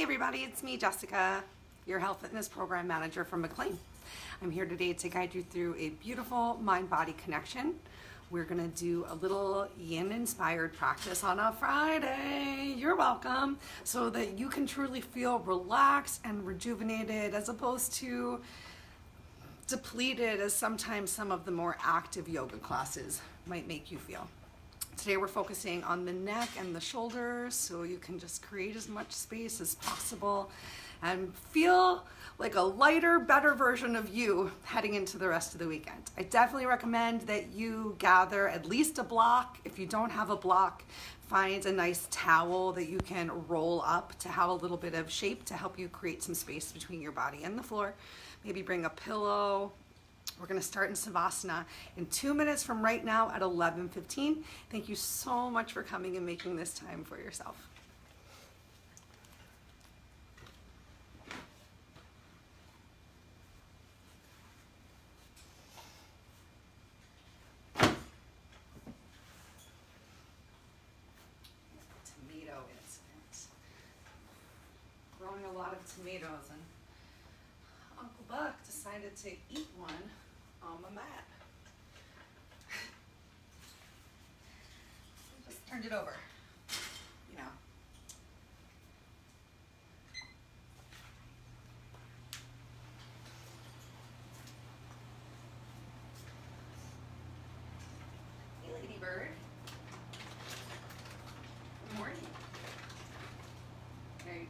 everybody, it's me, Jessica, your health fitness program manager from McLean. I'm here today to guide you through a beautiful mind-body connection. We're gonna do a little yin-inspired practice on a Friday. You're welcome. So that you can truly feel relaxed and rejuvenated as opposed to depleted as sometimes some of the more active yoga classes might make you feel. Today we're focusing on the neck and the shoulders so you can just create as much space as possible and feel like a lighter, better version of you heading into the rest of the weekend. I definitely recommend that you gather at least a block. If you don't have a block, find a nice towel that you can roll up to have a little bit of shape to help you create some space between your body and the floor. Maybe bring a pillow. We're gonna start in Savasana in 2 minutes from right now at 11:15. Thank you so much for coming and making this time for yourself. Tomato incident. Growing a lot of tomatoes, and Uncle Buck decided to eat one on my mat. Just turned it over, you know. Hey, ladybird. Good morning. There you go.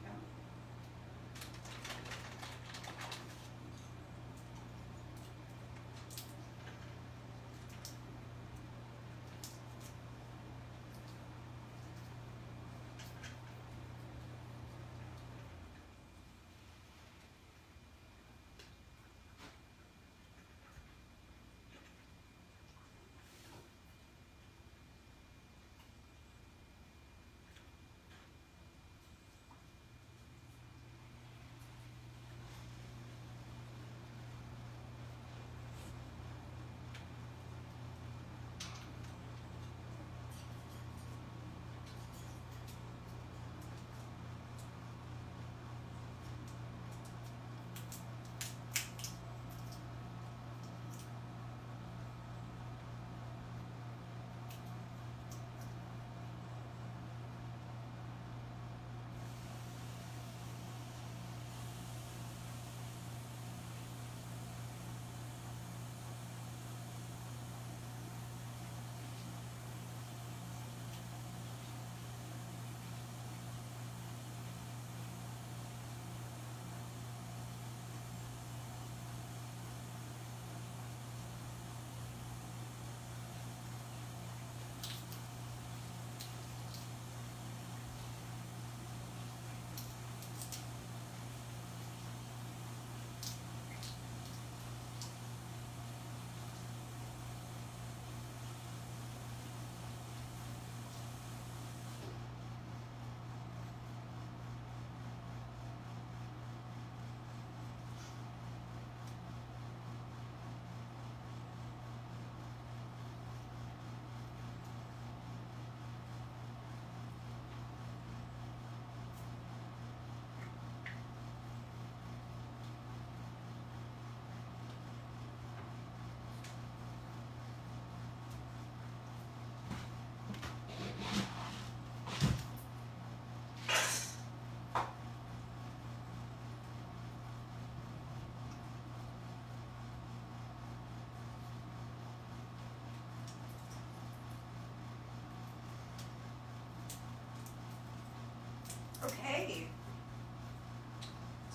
Okay,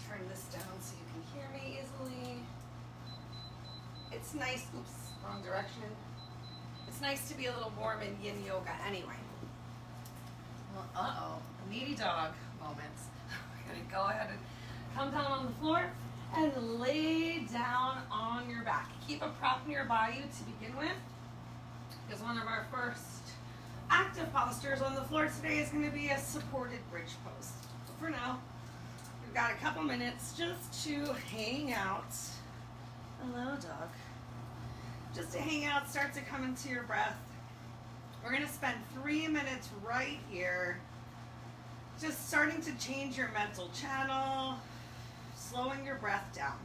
turn this down so you can hear me easily. It's nice, oops, wrong direction. It's nice to be a little warm in yin yoga anyway. Well, uh-oh, needy dog moments. We're gonna go ahead and come down on the floor and lay down on your back. Keep a prop in your body to begin with, because one of our first active postures on the floor today is going to be a supported bridge pose. But for now, we've got a couple minutes just to hang out. Hello, dog. Just to hang out, start to come into your breath. We're going to spend 3 minutes right here Just starting to change your mental channel, slowing your breath down.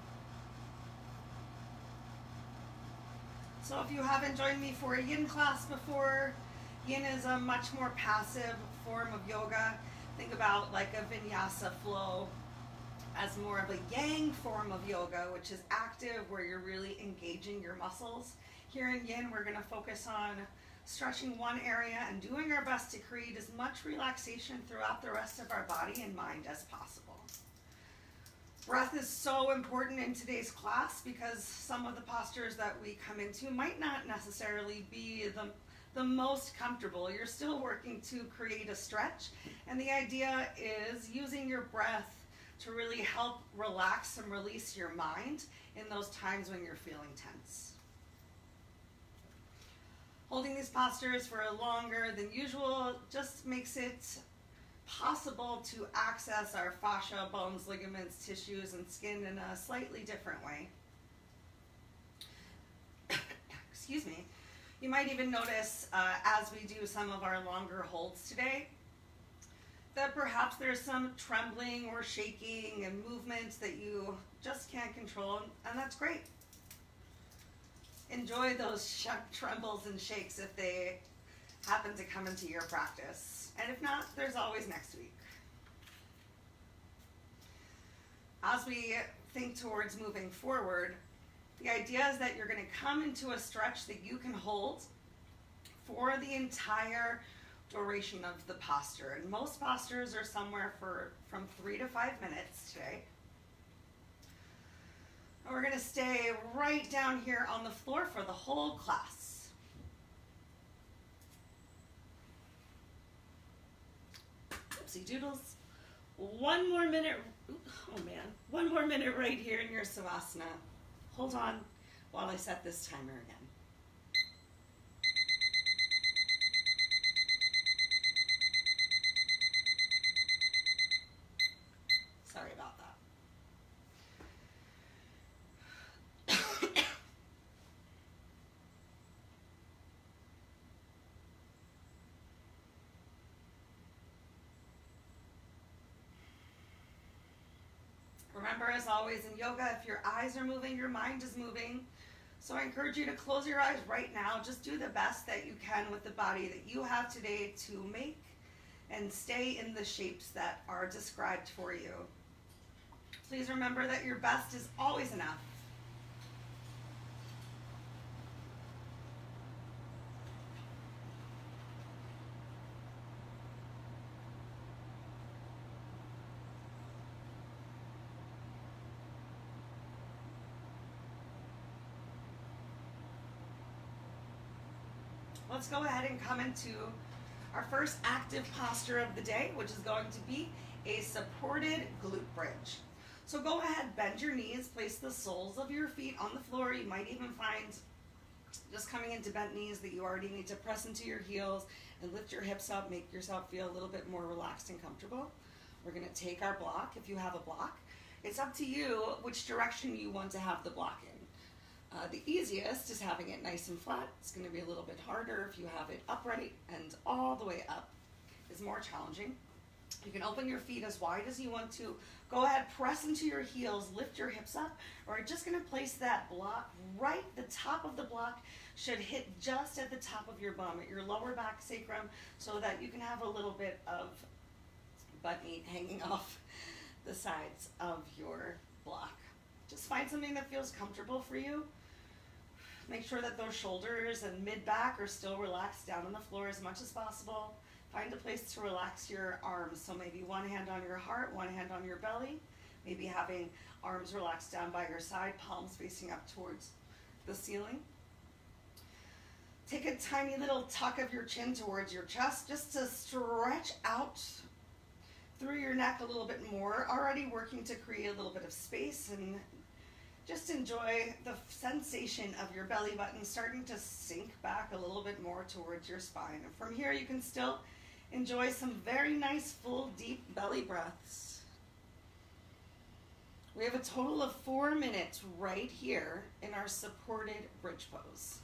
So if you haven't joined me for a yin class before, yin is a much more passive form of yoga. Think about like a vinyasa flow as more of a yang form of yoga, which is active, where you're really engaging your muscles. Here in yin, we're going to focus on stretching one area and doing our best to create as much relaxation throughout the rest of our body and mind as possible. Breath is so important in today's class because some of the postures that we come into might not necessarily be the most comfortable. You're still working to create a stretch, and the idea is using your breath to really help relax and release your mind in those times when you're feeling tense. Holding these postures for longer than usual just makes it possible to access our fascia, bones, ligaments, tissues, and skin in a slightly different way. Excuse me. You might even notice as we do some of our longer holds today that perhaps there's some trembling or shaking and movements that you just can't control, and that's great. Enjoy those trembles and shakes if they happen to come into your practice. And if not, there's always next week. As we think towards moving forward, the idea is that you're going to come into a stretch that you can hold for the entire duration of the posture. And most postures are somewhere from 3 to 5 minutes today. And we're going to stay right down here on the floor for the whole class. Oopsie doodles. One more minute right here in your Savasana. Hold on while I set this timer again. Sorry about that. Remember, as always in yoga, if your eyes are moving, your mind is moving. So I encourage you to close your eyes right now. Just do the best that you can with the body that you have today to make and stay in the shapes that are described for you. Please remember that your best is always enough. Let's go ahead and come into our first active posture of the day, which is going to be a supported glute bridge. So go ahead, bend your knees, place the soles of your feet on the floor. You might even find, just coming into bent knees, that you already need to press into your heels and lift your hips up, make yourself feel a little bit more relaxed and comfortable. We're going to take our block, if you have a block. It's up to you which direction you want to have the block in. The easiest is having it nice and flat. It's going to be a little bit harder if you have it upright, and all the way up is more challenging. You can open your feet as wide as you want to. Go ahead, press into your heels, lift your hips up. We're just going to place that block right, the top of the block should hit just at the top of your bum, at your lower back sacrum, so that you can have a little bit of butt meat hanging off the sides of your block. Just find something that feels comfortable for you. Make sure that those shoulders and mid-back are still relaxed down on the floor as much as possible. Find a place to relax your arms. So maybe one hand on your heart, one hand on your belly. Maybe having arms relaxed down by your side, palms facing up towards the ceiling. Take a tiny little tuck of your chin towards your chest just to stretch out through your neck a little bit more. Already working to create a little bit of space, and just enjoy the sensation of your belly button starting to sink back a little bit more towards your spine. And from here, you can still enjoy some very nice, full, deep belly breaths. We have a total of 4 minutes right here in our supported bridge pose.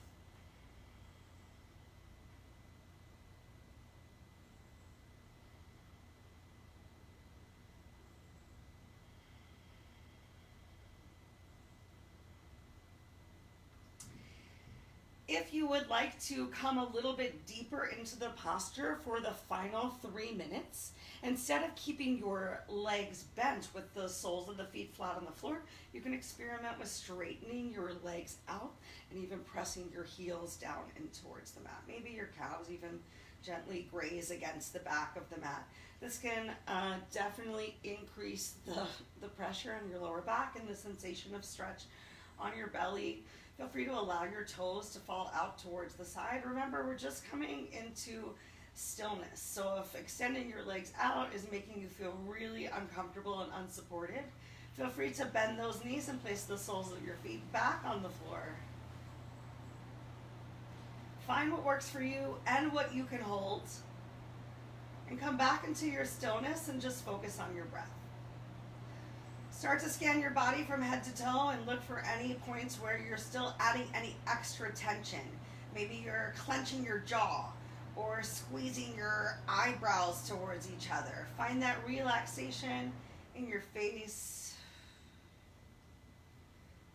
If you would like to come a little bit deeper into the posture for the final 3 minutes, instead of keeping your legs bent with the soles of the feet flat on the floor, you can experiment with straightening your legs out and even pressing your heels down and towards the mat. Maybe your calves even gently graze against the back of the mat. This can definitely increase the pressure on your lower back and the sensation of stretch on your belly. Feel free to allow your toes to fall out towards the side. Remember, we're just coming into stillness. So if extending your legs out is making you feel really uncomfortable and unsupported, feel free to bend those knees and place the soles of your feet back on the floor. Find what works for you and what you can hold, and come back into your stillness and just focus on your breath. Start to scan your body from head to toe and look for any points where you're still adding any extra tension. Maybe you're clenching your jaw or squeezing your eyebrows towards each other. Find that relaxation in your face,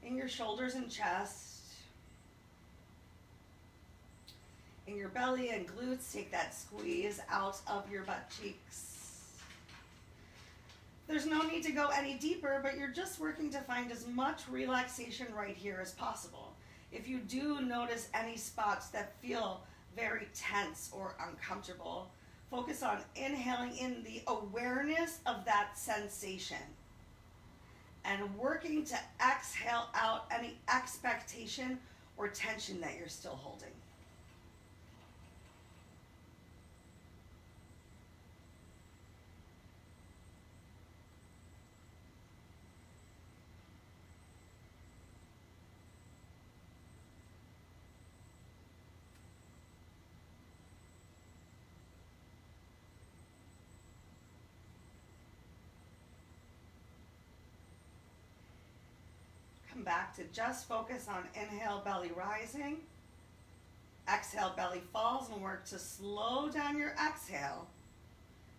in your shoulders and chest, in your belly and glutes. Take that squeeze out of your butt cheeks. There's no need to go any deeper, but you're just working to find as much relaxation right here as possible. If you do notice any spots that feel very tense or uncomfortable, focus on inhaling in the awareness of that sensation and working to exhale out any expectation or tension that you're still holding. Back to just focus on inhale, belly rising. Exhale, belly falls, and work to slow down your exhale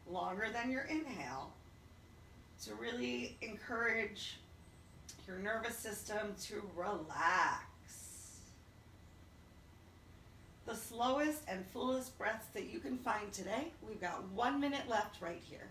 longer than your inhale to really encourage your nervous system to relax. The slowest and fullest breaths that you can find today. We've got 1 minute left right here.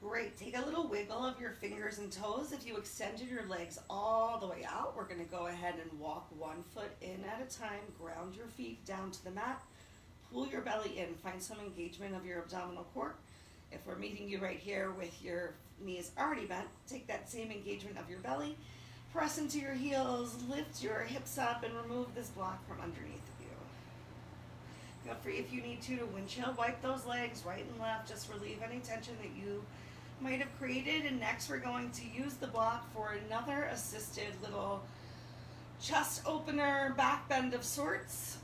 Great. Take a little wiggle of your fingers and toes. If you extended your legs all the way out, we're going to go ahead and walk 1 foot in at a time. Ground your feet down to the mat. Pull your belly in. Find some engagement of your abdominal core. If we're meeting you right here with your knees already bent, take that same engagement of your belly. Press into your heels. Lift your hips up and remove this block from underneath of you. Feel free, if you need to windshield wipe those legs right and left. Just relieve any tension that you might have created. And next we're going to use the block for another assisted little chest opener, back bend of sorts.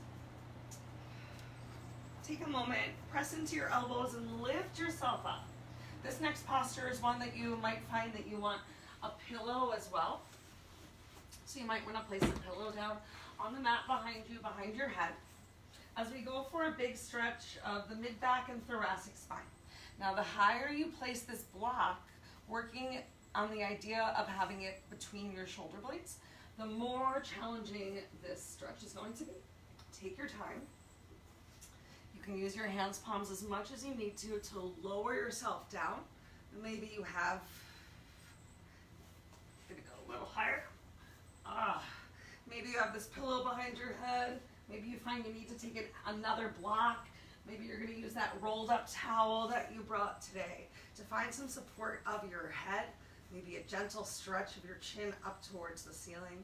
Take a moment, press into your elbows and lift yourself up. This next posture is one that you might find that you want a pillow as well. So you might want to place a pillow down on the mat behind you, behind your head, as we go for a big stretch of the mid-back and thoracic spine. Now, the higher you place this block, working on the idea of having it between your shoulder blades, the more challenging this stretch is going to be. Take your time. You can use your hands, palms as much as you need to lower yourself down. Maybe you have, I'm gonna go a little higher. Maybe you have this pillow behind your head. Maybe you find you need to take another block. Maybe you're going to use that rolled up towel that you brought today to find some support of your head. Maybe a gentle stretch of your chin up towards the ceiling.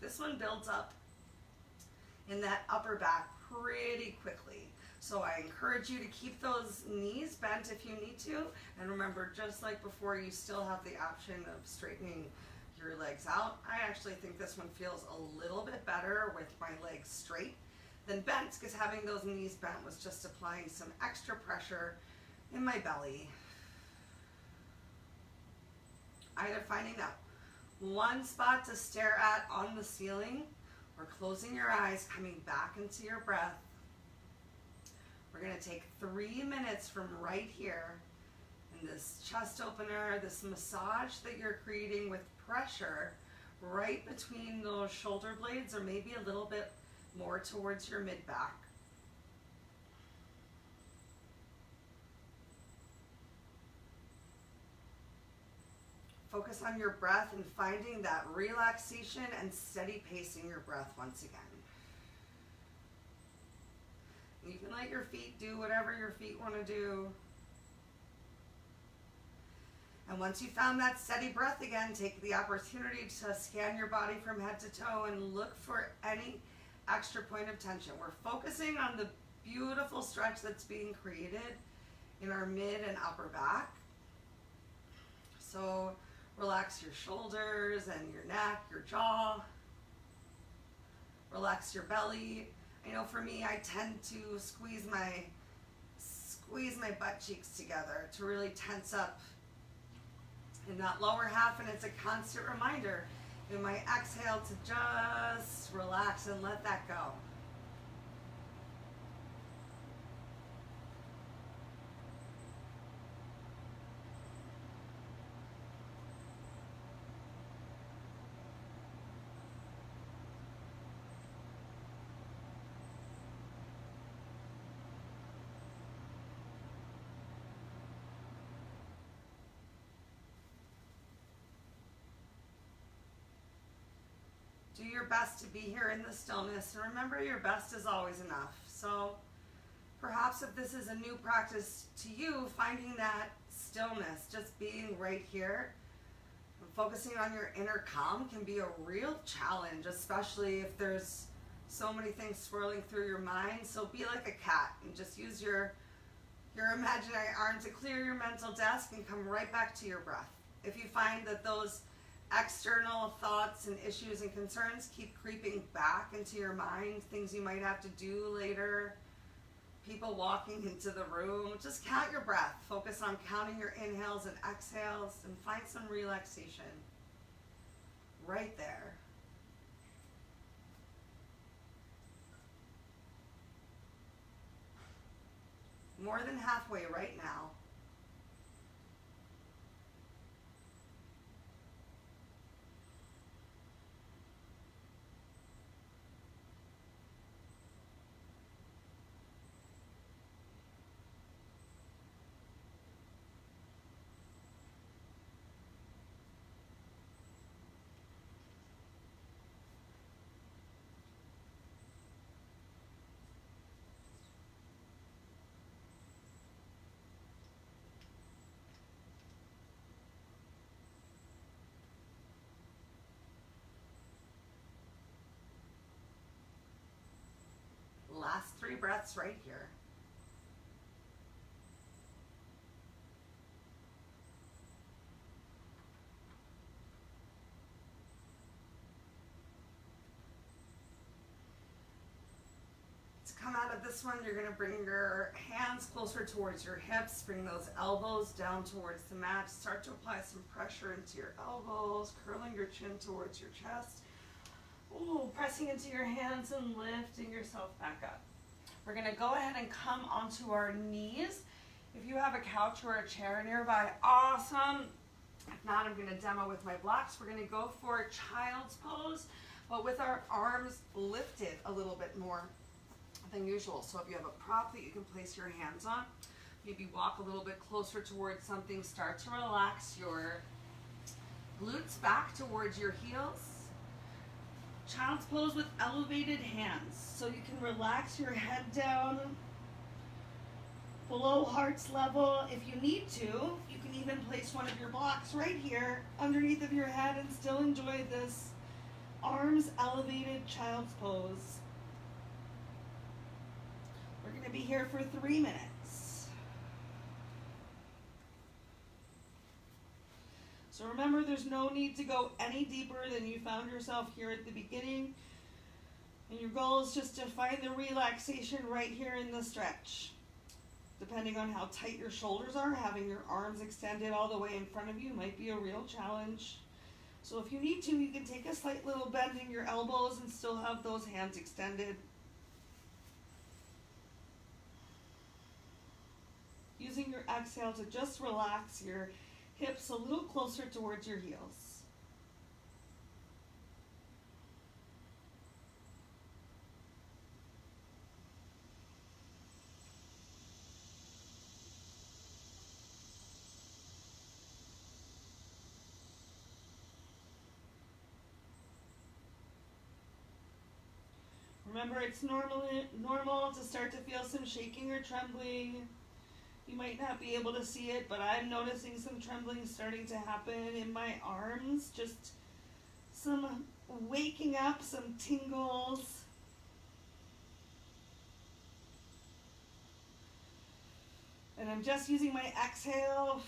This one builds up in that upper back pretty quickly. So I encourage you to keep those knees bent if you need to. And remember, just like before, you still have the option of straightening your legs out. I actually think this one feels a little bit better with my legs straight than bent, because having those knees bent was just applying some extra pressure in my belly. Either finding that one spot to stare at on the ceiling or closing your eyes, coming back into your breath. We're going to take 3 minutes from right here, and this chest opener, this massage that you're creating with pressure right between those shoulder blades, or maybe a little bit more towards your mid-back. Focus on your breath and finding that relaxation and steady pacing your breath once again. You can let your feet do whatever your feet want to do. And once you found that steady breath again, take the opportunity to scan your body from head to toe and look for any extra point of tension. We're focusing on the beautiful stretch that's being created in our mid and upper back. So relax your shoulders and your neck, your jaw. Relax your belly. I know for me, I tend to squeeze my butt cheeks together to really tense up in that lower half, and it's a constant reminder in my exhale to just relax and let that go. Do your best to be here in the stillness, and remember, your best is always enough. So perhaps if this is a new practice to you, finding that stillness, just being right here and focusing on your inner calm can be a real challenge, especially if there's so many things swirling through your mind. So be like a cat and just use your imaginary arm to clear your mental desk and come right back to your breath. If you find that those external thoughts and issues and concerns keep creeping back into your mind, things you might have to do later, people walking into the room, just count your breath. Focus on counting your inhales and exhales and find some relaxation right there. More than halfway right now. Last 3 breaths right here. To come out of this one, you're going to bring your hands closer towards your hips, bring those elbows down towards the mat, start to apply some pressure into your elbows, curling your chin towards your chest. Ooh, pressing into your hands and lifting yourself back up. We're going to go ahead and come onto our knees. If you have a couch or a chair nearby, awesome. If not, I'm going to demo with my blocks. We're going to go for child's pose, but with our arms lifted a little bit more than usual. So if you have a prop that you can place your hands on, maybe walk a little bit closer towards something. Start to relax your glutes back towards your heels. Child's pose with elevated hands. So you can relax your head down below heart's level. If you need to, you can even place one of your blocks right here underneath of your head and still enjoy this arms elevated child's pose. going to be here for 3 minutes. So remember, there's no need to go any deeper than you found yourself here at the beginning. And your goal is just to find the relaxation right here in the stretch. Depending on how tight your shoulders are, having your arms extended all the way in front of you might be a real challenge. So if you need to, you can take a slight little bend in your elbows and still have those hands extended. Using your exhale to just relax your hips a little closer towards your heels. Remember, it's normal to start to feel some shaking or trembling. You might not be able to see it, but I'm noticing some trembling starting to happen in my arms. Just some waking up, some tingles. And I'm just using my exhale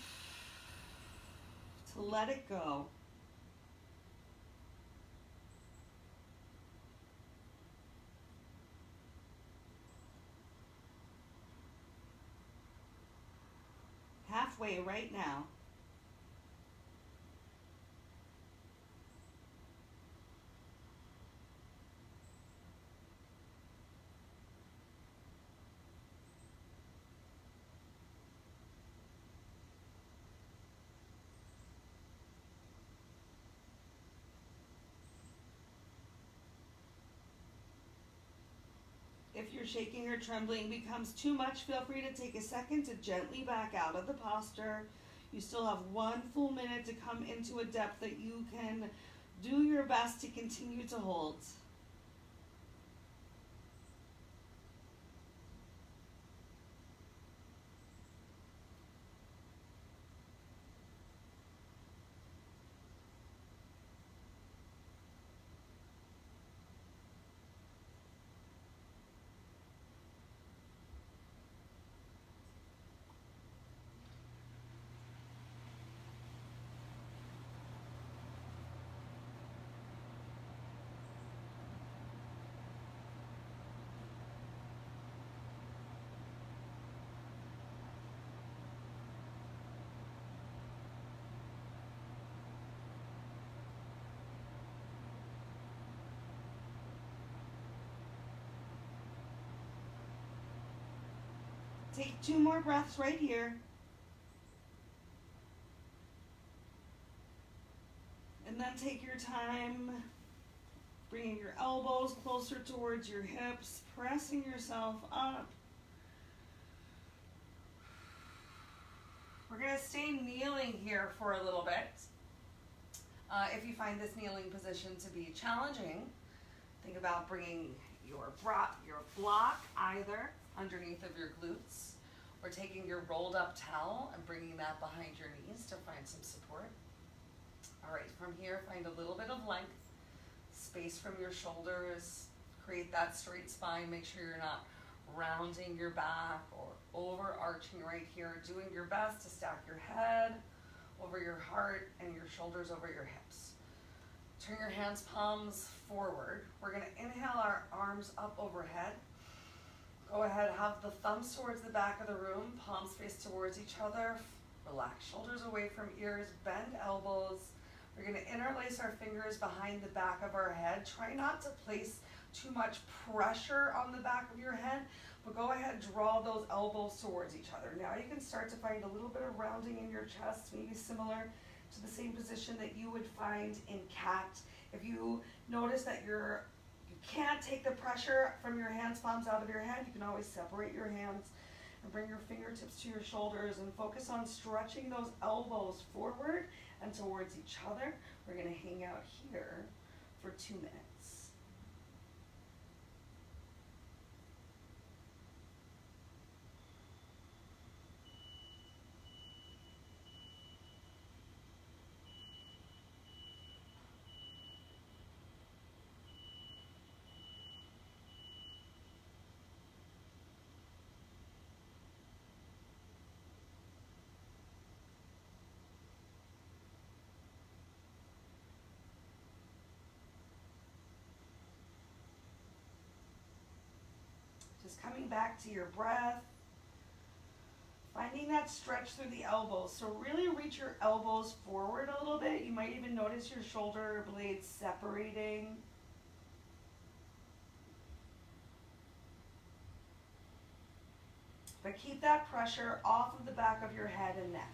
to let it go. Halfway right now. If your shaking or trembling becomes too much, feel free to take a second to gently back out of the posture. You still have 1 full minute to come into a depth that you can do your best to continue to hold. Take 2 more breaths right here. And then take your time bringing your elbows closer towards your hips, pressing yourself up. We're going to stay kneeling here for a little bit. If you find this kneeling position to be challenging, think about bringing your block either underneath of your glutes, or taking your rolled up towel and bringing that behind your knees to find some support. All right, from here, find a little bit of length, space from your shoulders, create that straight spine. Make sure you're not rounding your back or overarching right here, doing your best to stack your head over your heart and your shoulders over your hips. Turn your hands, palms forward. We're gonna inhale our arms up overhead. Go ahead, have the thumbs towards the back of the room, palms face towards each other. Relax shoulders away from ears, bend elbows. We're gonna interlace our fingers behind the back of our head. Try not to place too much pressure on the back of your head, but go ahead, draw those elbows towards each other. Now you can start to find a little bit of rounding in your chest, maybe similar to the same position that you would find in cat. If you notice that you can't take the pressure from your hands, palms out of your head, you can always separate your hands and bring your fingertips to your shoulders and focus on stretching those elbows forward and towards each other. We're gonna hang out here for 2 minutes. coming back to your breath. Finding that stretch through the elbows. So really reach your elbows forward a little bit. You might even notice your shoulder blades separating. But keep that pressure off of the back of your head and neck.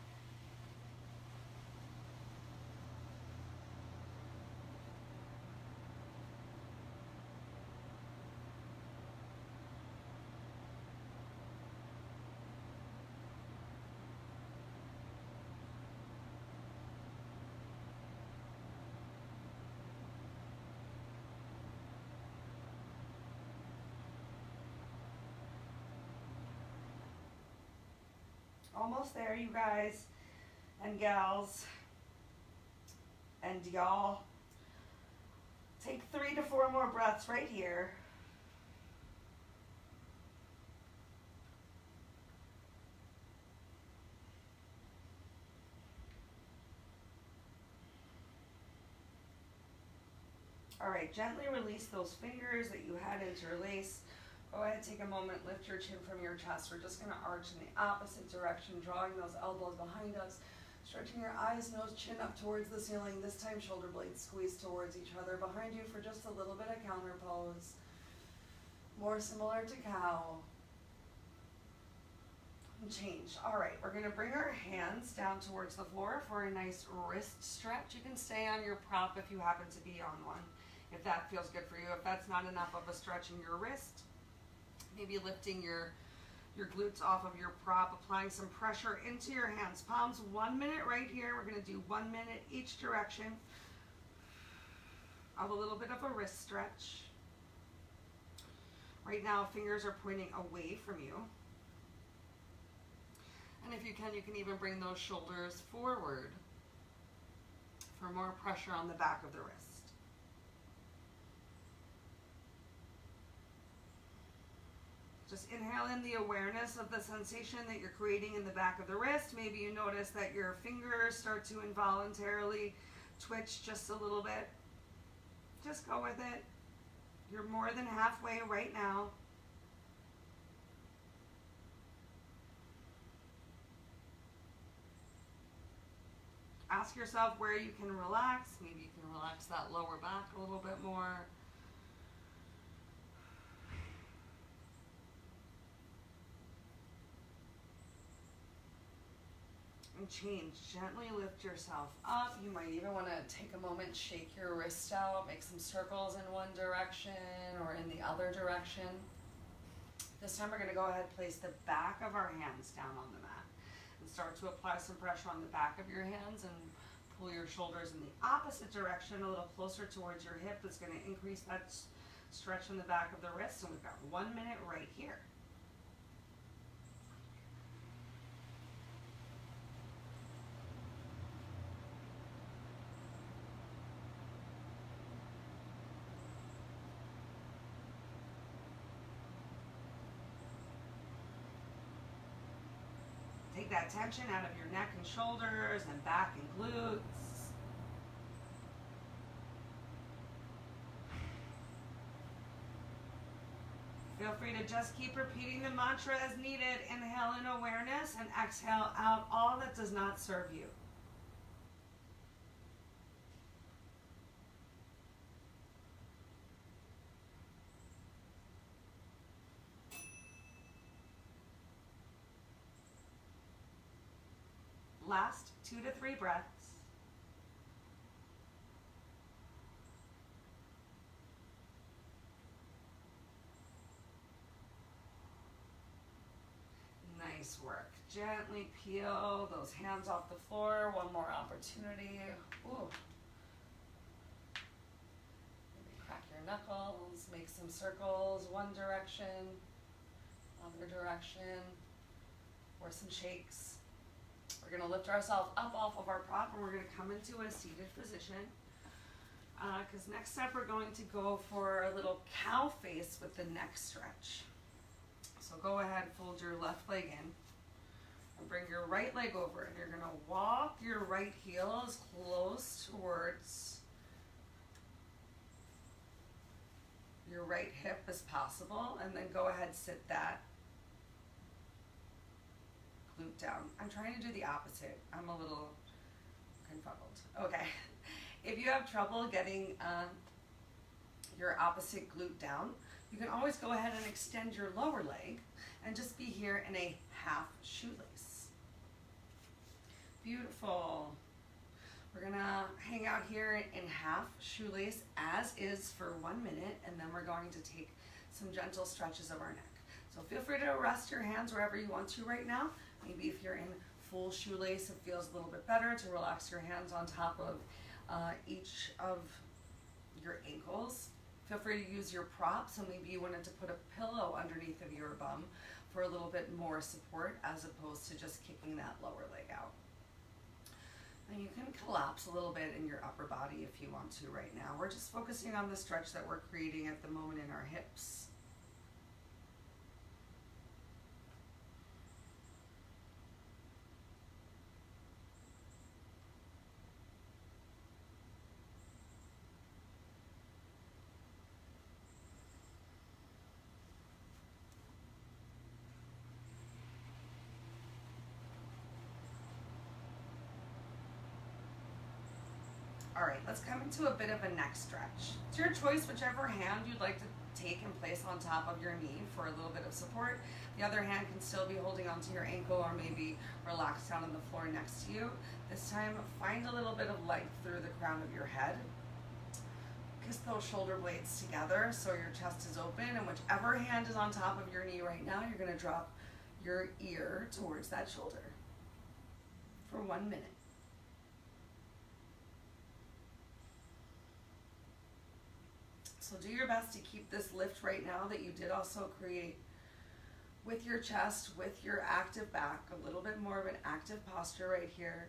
Almost there, you guys and gals and y'all. Take 3 to 4 more breaths right here. All right, gently release those fingers that you had interlaced. Go ahead, take a moment, lift your chin from your chest. We're just gonna arch in the opposite direction, drawing those elbows behind us, stretching your eyes, nose, chin up towards the ceiling. This time, shoulder blades squeeze towards each other behind you for just a little bit of counter pose. More similar to cow. And change. All right, we're gonna bring our hands down towards the floor for a nice wrist stretch. You can stay on your prop if you happen to be on one, if that feels good for you. If that's not enough of a stretch in your wrist, maybe lifting your glutes off of your prop, applying some pressure into your hands. Palms, 1 minute right here. We're gonna do 1 minute each direction of a little bit of a wrist stretch. Right now, fingers are pointing away from you. And if you can even bring those shoulders forward for more pressure on the back of the wrist. Just inhale in the awareness of the sensation that you're creating in the back of the wrist. Maybe you notice that your fingers start to involuntarily twitch just a little bit. Just go with it. You're more than halfway right now. Ask yourself where you can relax. Maybe you can relax that lower back a little bit more. And change. Gently lift yourself up. You might even want to take a moment, shake your wrist out, make some circles in one direction or in the other direction. This time we're going to go ahead and place the back of our hands down on the mat and start to apply some pressure on the back of your hands and pull your shoulders in the opposite direction a little closer towards your hip. That's going to increase that stretch in the back of the wrist. And we've got 1 minute right here. Take that tension out of your neck and shoulders and back and glutes. Feel free to just keep repeating the mantra as needed. Inhale in awareness and exhale out all that does not serve you. Last 2 to 3 breaths. Nice work. Gently peel those hands off the floor. One more opportunity. Ooh. Maybe crack your knuckles, make some circles, one direction, other direction, or some shakes. We're going to lift ourselves up off of our prop and we're going to come into a seated position. Because next step we're going to go for a little cow face with the neck stretch. So go ahead, fold your left leg in and bring your right leg over. And you're going to walk your right heel as close towards your right hip as possible, and then go ahead, sit that glute down. I'm trying to do the opposite. I'm a little confuddled. Okay. If you have trouble getting your opposite glute down, you can always go ahead and extend your lower leg and just be here in a half shoelace. Beautiful. We're gonna hang out here in half shoelace as is for 1 minute, and then we're going to take some gentle stretches of our neck. So feel free to rest your hands wherever you want to right now. Maybe if you're in full shoelace, it feels a little bit better to relax your hands on top of each of your ankles. Feel free to use your prop, so maybe you wanted to put a pillow underneath of your bum for a little bit more support as opposed to just kicking that lower leg out. And you can collapse a little bit in your upper body if you want to right now. We're just focusing on the stretch that we're creating at the moment in our hips. All right, let's come into a bit of a neck stretch. It's your choice, whichever hand you'd like to take and place on top of your knee for a little bit of support. The other hand can still be holding onto your ankle or maybe relax down on the floor next to you. This time, find a little bit of length through the crown of your head. Kiss those shoulder blades together so your chest is open, and whichever hand is on top of your knee right now, you're gonna drop your ear towards that shoulder for 1 minute. So do your best to keep this lift right now that you did also create with your chest, with your active back, a little bit more of an active posture right here.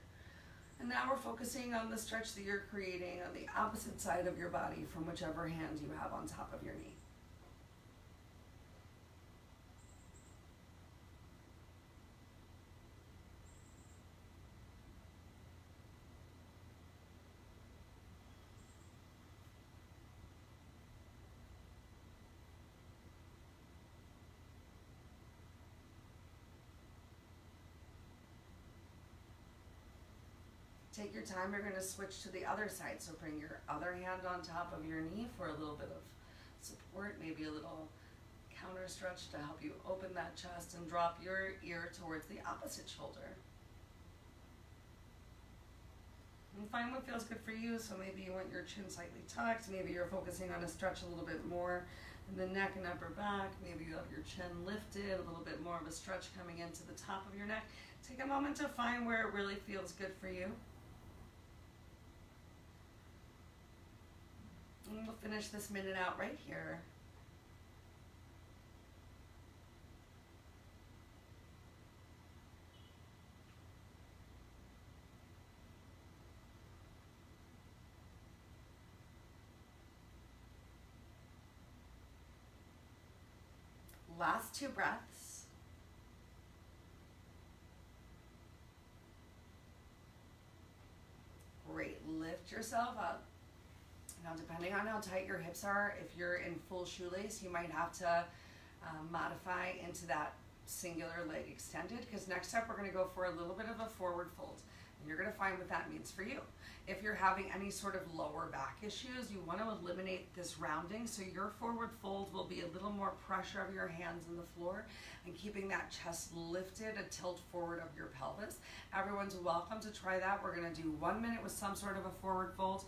And now we're focusing on the stretch that you're creating on the opposite side of your body from whichever hand you have on top of your knee. Take your time, you're going to switch to the other side. So bring your other hand on top of your knee for a little bit of support, maybe a little counter stretch to help you open that chest, and drop your ear towards the opposite shoulder. And find what feels good for you. So maybe you want your chin slightly tucked, maybe you're focusing on a stretch a little bit more in the neck and upper back, maybe you have your chin lifted, a little bit more of a stretch coming into the top of your neck. Take a moment to find where it really feels good for you. And we'll finish this minute out right here. Last 2 breaths. Great, lift yourself up. Now, depending on how tight your hips are, if you're in full shoelace, you might have to modify into that singular leg extended, because next up we're going to go for a little bit of a forward fold, and you're going to find what that means for you. If you're having any sort of lower back issues, you want to eliminate this rounding, so your forward fold will be a little more pressure of your hands on the floor and keeping that chest lifted, a tilt forward of your pelvis. Everyone's welcome to try that. We're going to do 1 minute with some sort of a forward fold.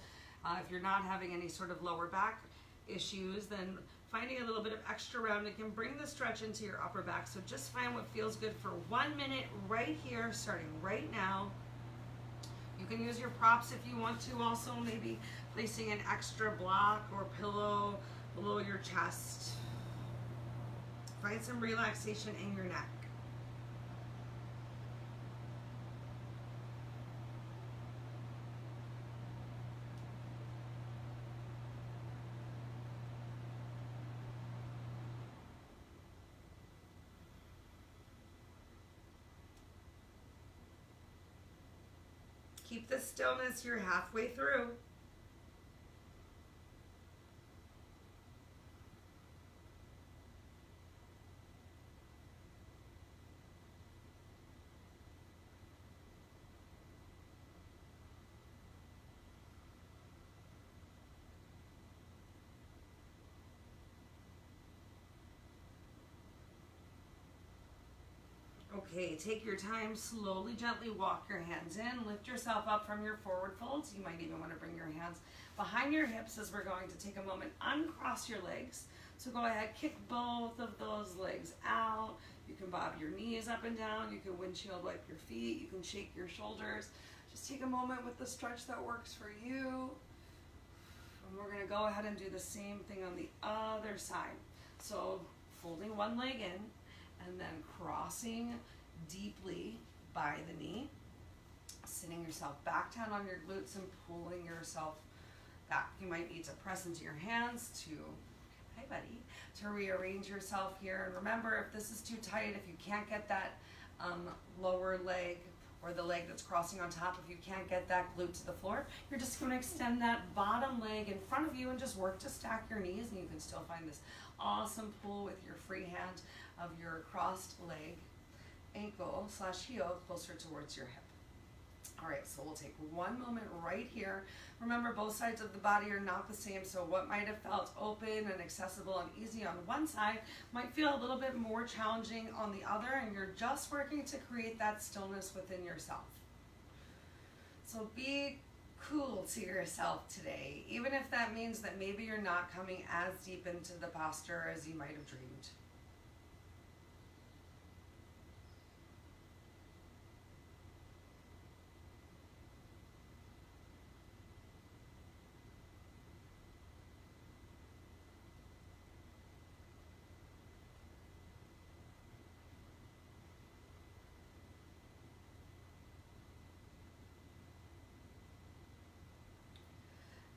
If you're not having any sort of lower back issues, then finding a little bit of extra rounding can bring the stretch into your upper back. So just find what feels good for 1 minute right here, starting right now. You can use your props if you want to, also maybe placing an extra block or pillow below your chest. Find some relaxation in your neck. Keep the stillness, you're halfway through. Okay, take your time, slowly, gently walk your hands in, lift yourself up from your forward folds. You might even want to bring your hands behind your hips as we're going to take a moment, uncross your legs. So go ahead, kick both of those legs out. You can bob your knees up and down, you can windshield wipe your feet, you can shake your shoulders. Just take a moment with the stretch that works for you. And we're gonna go ahead and do the same thing on the other side. So folding one leg in and then crossing deeply by the knee, sitting yourself back down on your glutes and pulling yourself back. You might need to press into your hands to, hi buddy, to rearrange yourself here. And remember, if this is too tight, if you can't get that lower leg or the leg that's crossing on top, if you can't get that glute to the floor, you're just going to extend that bottom leg in front of you and just work to stack your knees, and you can still find this awesome pull with your free hand of your crossed leg, ankle / heel closer towards your hip. All right, so we'll take one moment right here. Remember, both sides of the body are not the same, so what might have felt open and accessible and easy on one side might feel a little bit more challenging on the other, and you're just working to create that stillness within yourself. So be cool to yourself today, even if that means that maybe you're not coming as deep into the posture as you might have dreamed.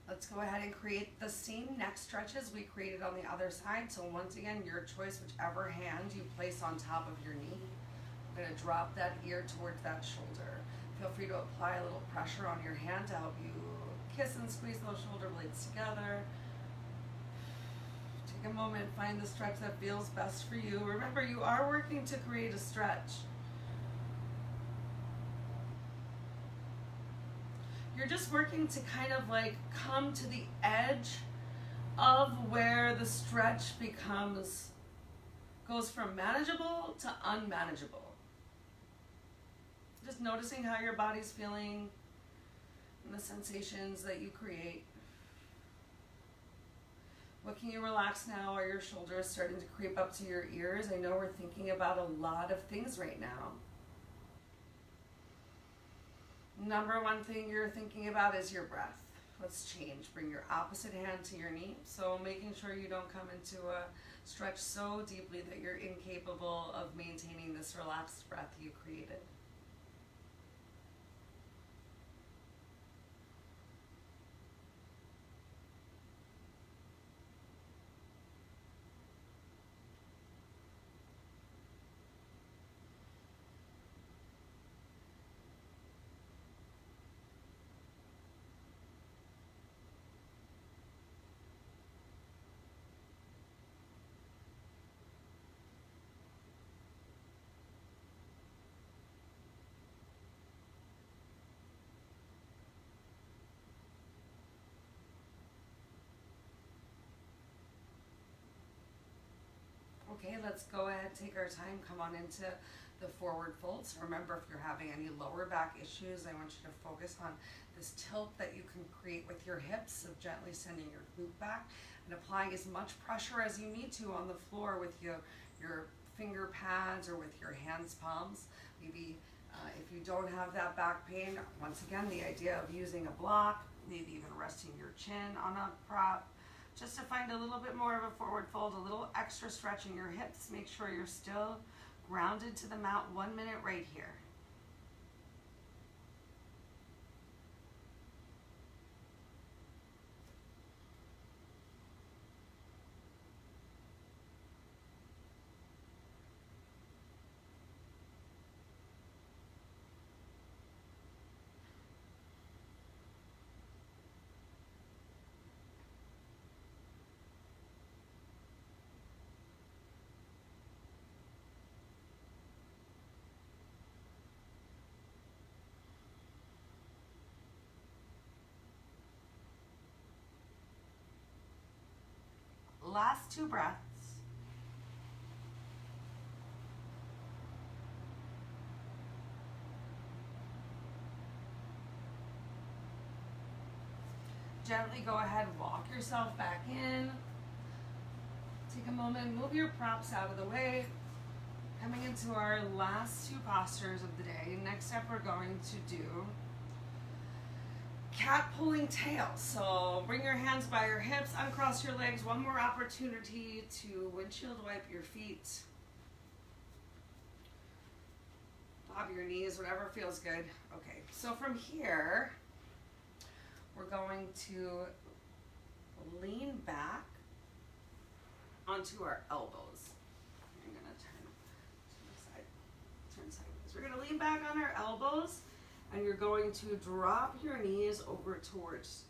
Let's go ahead and create the same neck stretches we created on the other side. So once again, your choice, whichever hand you place on top of your knee. I'm going to drop that ear towards that shoulder. Feel free to apply a little pressure on your hand to help you kiss and squeeze those shoulder blades together. Take a moment, find the stretch that feels best for you. Remember, you are working to create a stretch. You're just working to kind of like come to the edge of where the stretch goes from manageable to unmanageable. Just noticing how your body's feeling and the sensations that you create. What can you relax now? Are your shoulders starting to creep up to your ears? I know we're thinking about a lot of things right now. Number one thing you're thinking about is your breath. Let's change. Bring your opposite hand to your knee. So making sure you don't come into a stretch so deeply that you're incapable of maintaining this relaxed breath you created. Okay, let's go ahead, take our time, come on into the forward folds. Remember, if you're having any lower back issues, I want you to focus on this tilt that you can create with your hips of gently sending your glute back and applying as much pressure as you need to on the floor with your finger pads or with your hands palms. Maybe if you don't have that back pain, once again, the idea of using a block, maybe even resting your chin on a prop, just to find a little bit more of a forward fold, a little extra stretch in your hips. Make sure you're still grounded to the mat. 1 minute right here. Last 2 breaths. gently go ahead, walk yourself back in. Take a moment, move your props out of the way. Coming into our last two postures of the day. Next up, we're going to do cat pulling tail. So bring your hands by your hips, uncross your legs. One more opportunity to windshield wipe your feet. Bob your knees, whatever feels good. Okay, so from here, we're going to lean back onto our elbows. I'm gonna turn sideways. We're gonna lean back on our elbows, and you're going to drop your knees over towards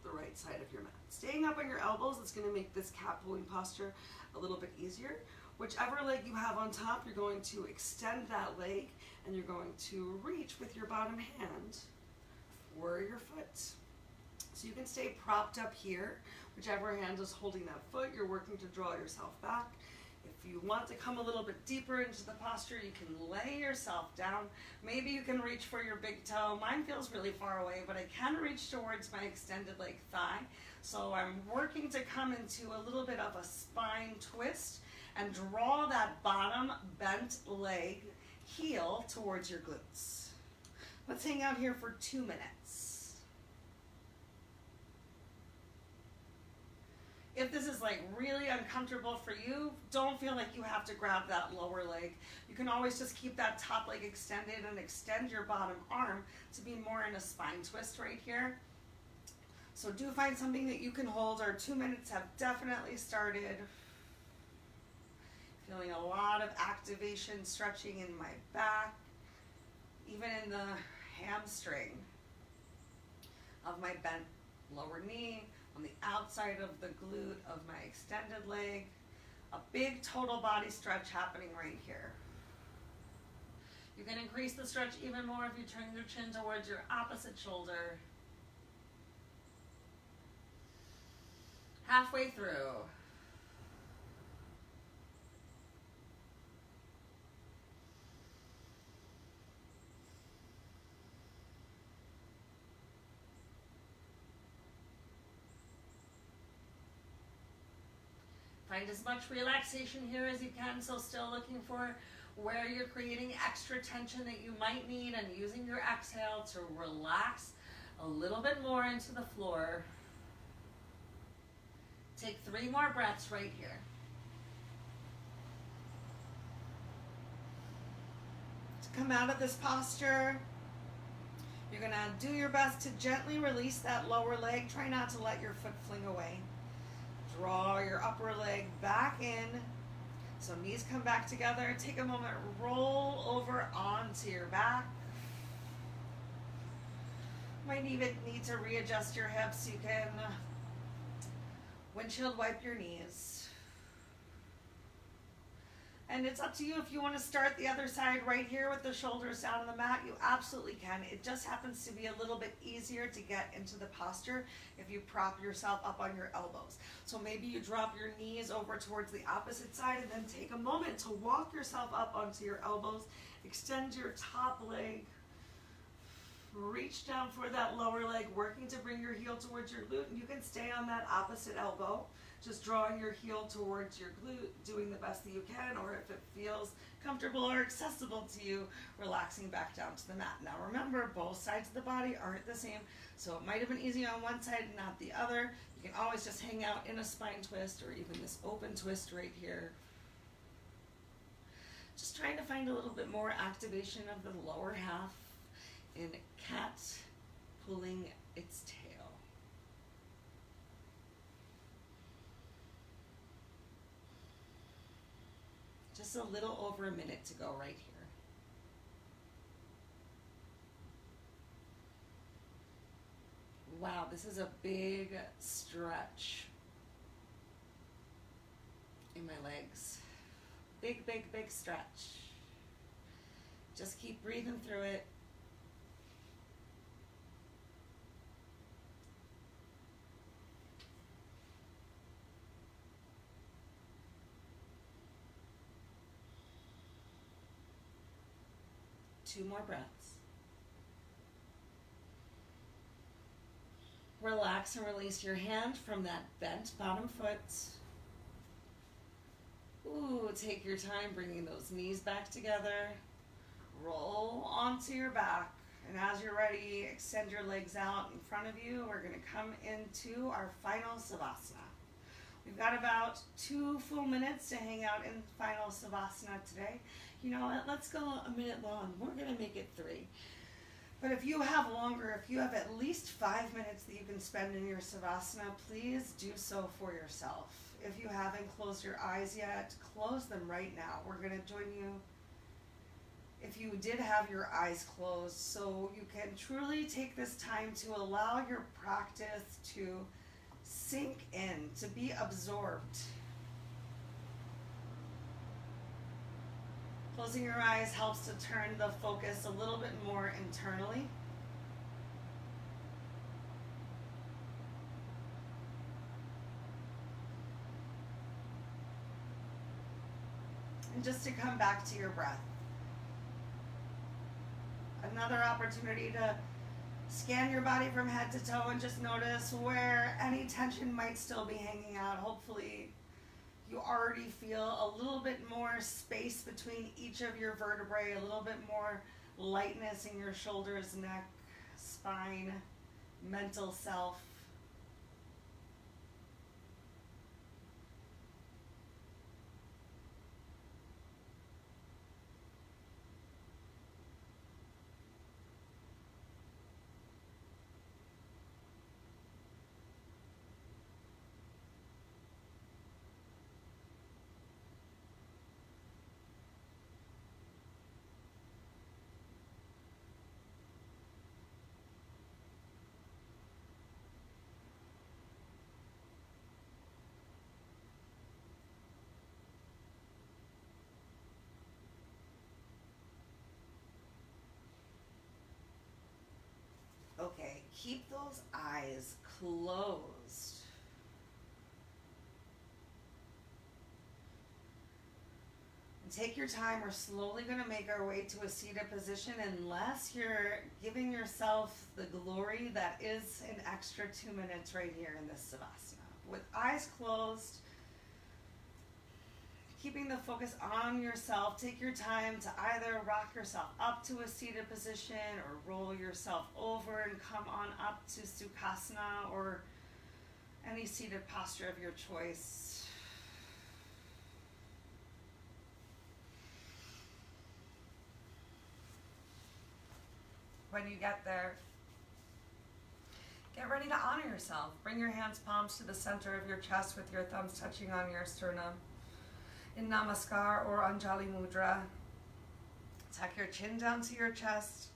the right side of your mat. Staying up on your elbows is gonna make this cat pulling posture a little bit easier. Whichever leg you have on top, you're going to extend that leg, and you're going to reach with your bottom hand for your foot. So you can stay propped up here. Whichever hand is holding that foot, you're working to draw yourself back. If you want to come a little bit deeper into the posture, you can lay yourself down. Maybe you can reach for your big toe. Mine feels really far away, but I can reach towards my extended leg thigh. So I'm working to come into a little bit of a spine twist and draw that bottom bent leg heel towards your glutes. Let's hang out here for 2 minutes. If this is like really uncomfortable for you, don't feel like you have to grab that lower leg. You can always just keep that top leg extended and extend your bottom arm to be more in a spine twist right here. So do find something that you can hold. Our 2 minutes have definitely started. Feeling a lot of activation, stretching in my back, even in the hamstring of my bent lower knee, on the outside of the glute of my extended leg. A big total body stretch happening right here. You can increase the stretch even more if you turn your chin towards your opposite shoulder. Halfway through. Find as much relaxation here as you can, so still looking for where you're creating extra tension that you might need and using your exhale to relax a little bit more into the floor. Take 3 more breaths right here. To come out of this posture, you're gonna do your best to gently release that lower leg. Try not to let your foot fling away. Draw your upper leg back in. So knees come back together. Take a moment, roll over onto your back. Might even need to readjust your hips. You can windshield wipe your knees. And it's up to you if you want to start the other side right here with the shoulders down on the mat. You absolutely can. It just happens to be a little bit easier to get into the posture if you prop yourself up on your elbows. So maybe you drop your knees over towards the opposite side and then take a moment to walk yourself up onto your elbows. Extend your top leg. Reach down for that lower leg, working to bring your heel towards your glute. And you can stay on that opposite elbow, just drawing your heel towards your glute, doing the best that you can, or if it feels comfortable or accessible to you, relaxing back down to the mat. Now remember, both sides of the body aren't the same, so it might have been easy on one side and not the other. You can always just hang out in a spine twist or even this open twist right here. Just trying to find a little bit more activation of the lower half in cat pulling its tail. Just a little over a minute to go right here. Wow, this is a big stretch in my legs. Big, big, big stretch. Just keep breathing through it. Two more breaths. Relax and release your hand from that bent bottom foot. Ooh, take your time bringing those knees back together. Roll onto your back. And as you're ready, extend your legs out in front of you. We're going to come into our final Savasana. We've got about 2 full minutes to hang out in final Savasana today. You know what? Let's go a minute long. We're going to make it 3. But if you have longer, if you have at least 5 minutes that you can spend in your Savasana, please do so for yourself. If you haven't closed your eyes yet, close them right now. We're going to join you if you did have your eyes closed, so you can truly take this time to allow your practice to sink in, to be absorbed. Closing your eyes helps to turn the focus a little bit more internally. And just to come back to your breath. Another opportunity to scan your body from head to toe and just notice where any tension might still be hanging out. Hopefully you already feel a little bit more space between each of your vertebrae, a little bit more lightness in your shoulders, neck, spine, mental self. Okay, keep those eyes closed. And take your time. We're slowly going to make our way to a seated position unless you're giving yourself the glory that is an extra 2 minutes right here in this Savasana. With eyes closed, keeping the focus on yourself, take your time to either rock yourself up to a seated position or roll yourself over and come on up to Sukhasana or any seated posture of your choice. When you get there, get ready to honor yourself. Bring your hands palms to the center of your chest with your thumbs touching on your sternum. In Namaskar or Anjali Mudra, tuck your chin down to your chest.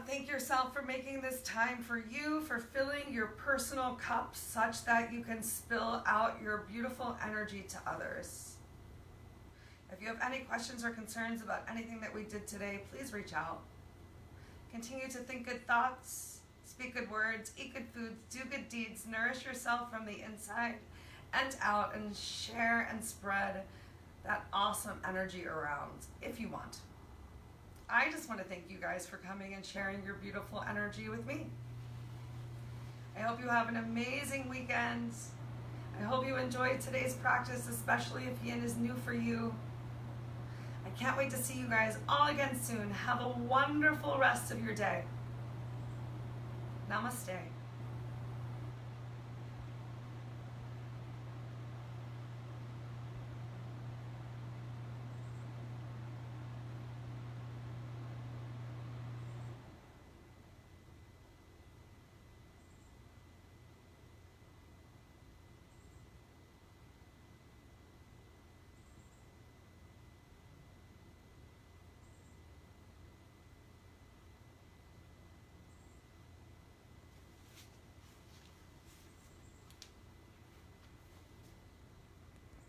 Thank yourself for making this time for you, for filling your personal cup such that you can spill out your beautiful energy to others. If you have any questions or concerns about anything that we did today, please reach out. Continue to think good thoughts, speak good words, eat good foods, do good deeds, nourish yourself from the inside and out, and share and spread that awesome energy around if you want. I just want to thank you guys for coming and sharing your beautiful energy with me. I hope you have an amazing weekend. I hope you enjoyed today's practice, especially if yin is new for you. I can't wait to see you guys all again soon. Have a wonderful rest of your day. Namaste.